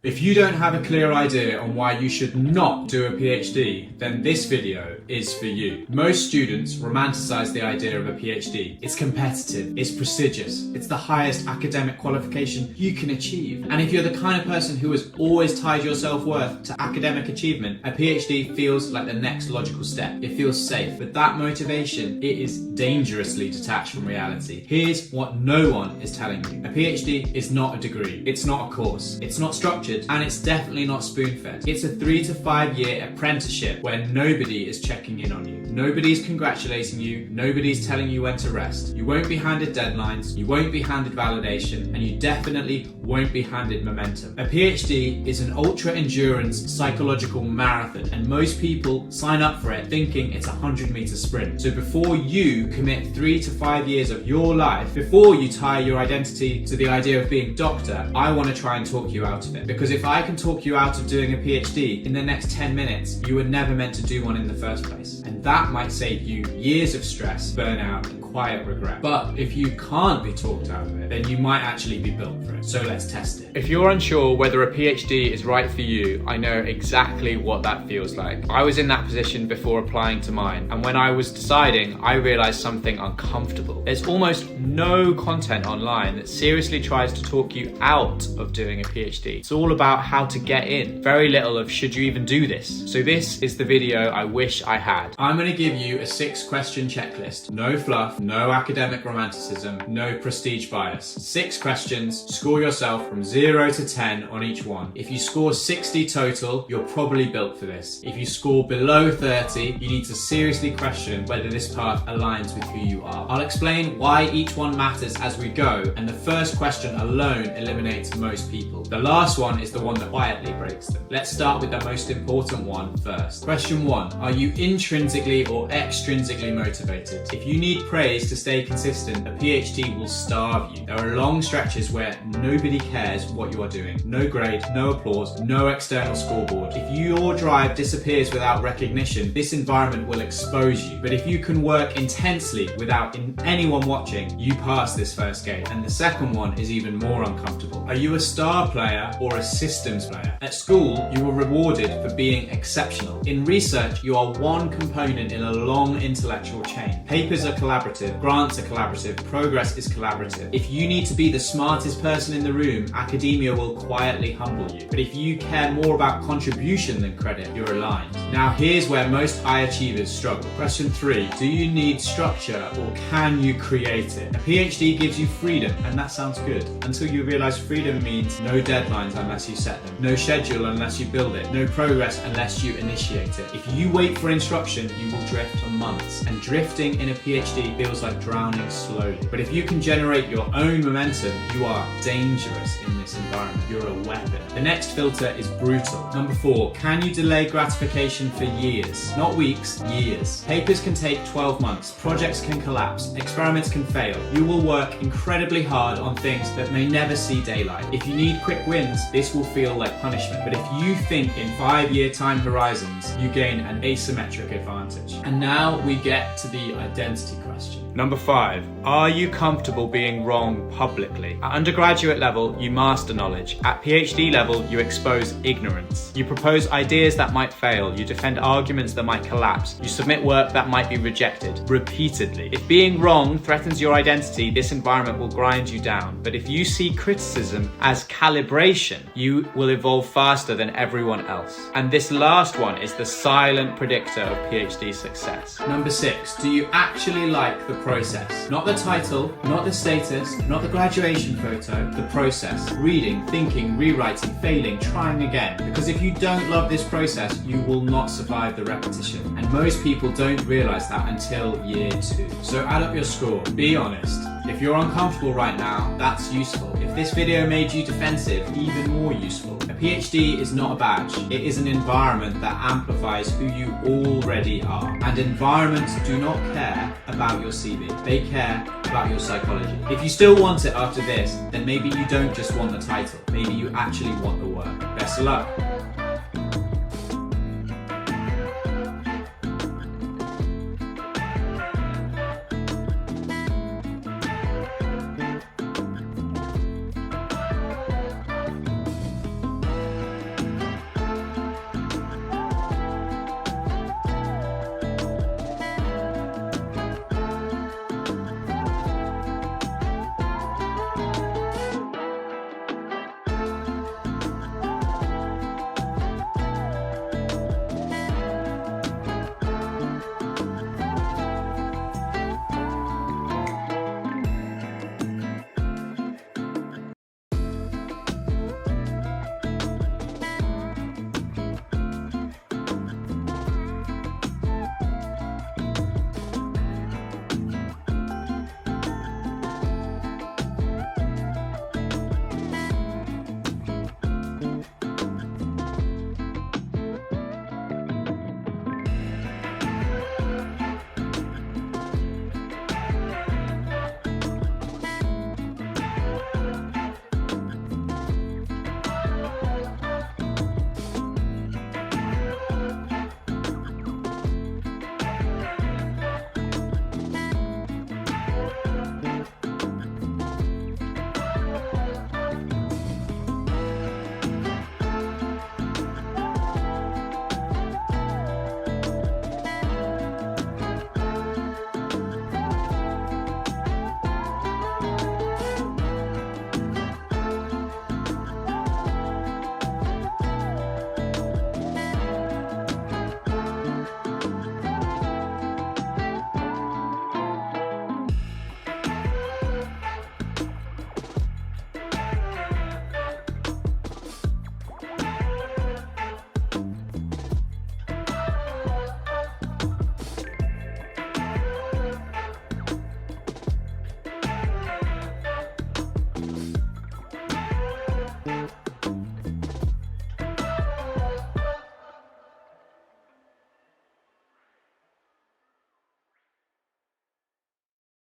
If you don't have a clear idea on why you should not do a PhD, then this video is for you. Most students romanticize the idea of a PhD. It's competitive, it's prestigious, it's the highest academic qualification you can achieve. And if you're the kind of person who has always tied your self-worth to academic achievement, a PhD feels like the next logical step. It feels safe. With that motivation, it is dangerously detached from reality. Here's what no one is telling you. A PhD is not a degree. It's not a course. It's not structured. And it's definitely not spoon-fed. It's a 3 to 5 year apprenticeship where nobody is checking in on you. Nobody's congratulating you. Nobody's telling you when to rest. You won't be handed deadlines. You won't be handed validation. And you definitely won't be handed momentum. A PhD is an ultra-endurance psychological marathon, and most people sign up for it thinking it's a 100-meter sprint. So before you commit 3 to 5 years of your life, before you tie your identity to the idea of being doctor, I want to try and talk you out of it. Because if I can talk you out of doing a PhD in the next 10 minutes, you were never meant to do one in the first place. And that might save you years of stress, burnout, and quiet regret. But if you can't be talked out of it, then you might actually be built for it. So let's test it. If you're unsure whether a PhD is right for you, I know exactly what that feels like. I was in that position before applying to mine, and when I was deciding, I realized something uncomfortable. There's almost no content online that seriously tries to talk you out of doing a PhD. It's all about how to get in. Very little of should you even do this. So this is the video I wish I had. I'm going to give you a 6-question checklist. No fluff, no academic romanticism, no prestige bias. 6 questions, score yourself from 0 to 10 on each one. If you score 60 total, you're probably built for this. If you score below 30, you need to seriously question whether this path aligns with who you are. I'll explain why each one matters as we go, and the first question alone eliminates most people. The last one is the one that quietly breaks them. Let's start with the most important one first. Question 1. Are you intrinsically or extrinsically motivated? If you need praise to stay consistent, a PhD will starve you. There are long stretches where nobody cares what you are doing. No grade, no applause, no external scoreboard. If your drive disappears without recognition, this environment will expose you. But if you can work intensely without anyone watching, you pass this first gate. And the second one is even more uncomfortable. Are you a star player or a systems player? At school, you were rewarded for being exceptional. In research, you are one component in a long intellectual chain. Papers are collaborative, grants are collaborative, progress is collaborative. If you need to be the smartest person in the room, academia will quietly humble you. But if you care more about contribution than credit, you're aligned. Now here's where most high achievers struggle. Question 3. Do you need structure or can you create it? A PhD gives you freedom, and that sounds good, until you realize freedom means no deadlines unless you set them, no schedule unless you build it, no progress unless you initiate it. If you wait for instruction, you will drift for months, and drifting in a PhD feels like drowning slowly. But if you can generate your own momentum, you are dangerous in this environment. You're a weapon. The next filter is brutal. Number 4, can you delay gratification for years? Not weeks, years. Papers can take 12 months, projects can collapse, experiments can fail. You will work incredibly hard on things that may never see daylight. If you need quick wins, this will feel like punishment. But if you think in 5-year time horizons, you gain an asymmetric advantage. And now we get to the identity question. Number 5, are you comfortable being wrong publicly? At undergraduate level, you master knowledge. At PhD level, you expose ignorance. You propose ideas that might fail. You defend arguments that might collapse. You submit work that might be rejected repeatedly. If being wrong threatens your identity, this environment will grind you down. But if you see criticism as calibration, you will evolve faster than everyone else. And this last one is the silent predictor of PhD success. Number 6, do you actually like the process? Not the title, not the status, not the graduation photo, the process. Reading, thinking, rewriting, failing, trying again. Because if you don't love this process, you will not survive the repetition. And most people don't realize that until year 2. So add up your score. Be honest. If you're uncomfortable right now, that's useful. If this video made you defensive, even more useful. A PhD is not a badge. It is an environment that amplifies who you already are. And environments do not care about your CV. They care about your psychology. If you still want it after this, then maybe you don't just want the title. Maybe you actually want the work. Best of luck.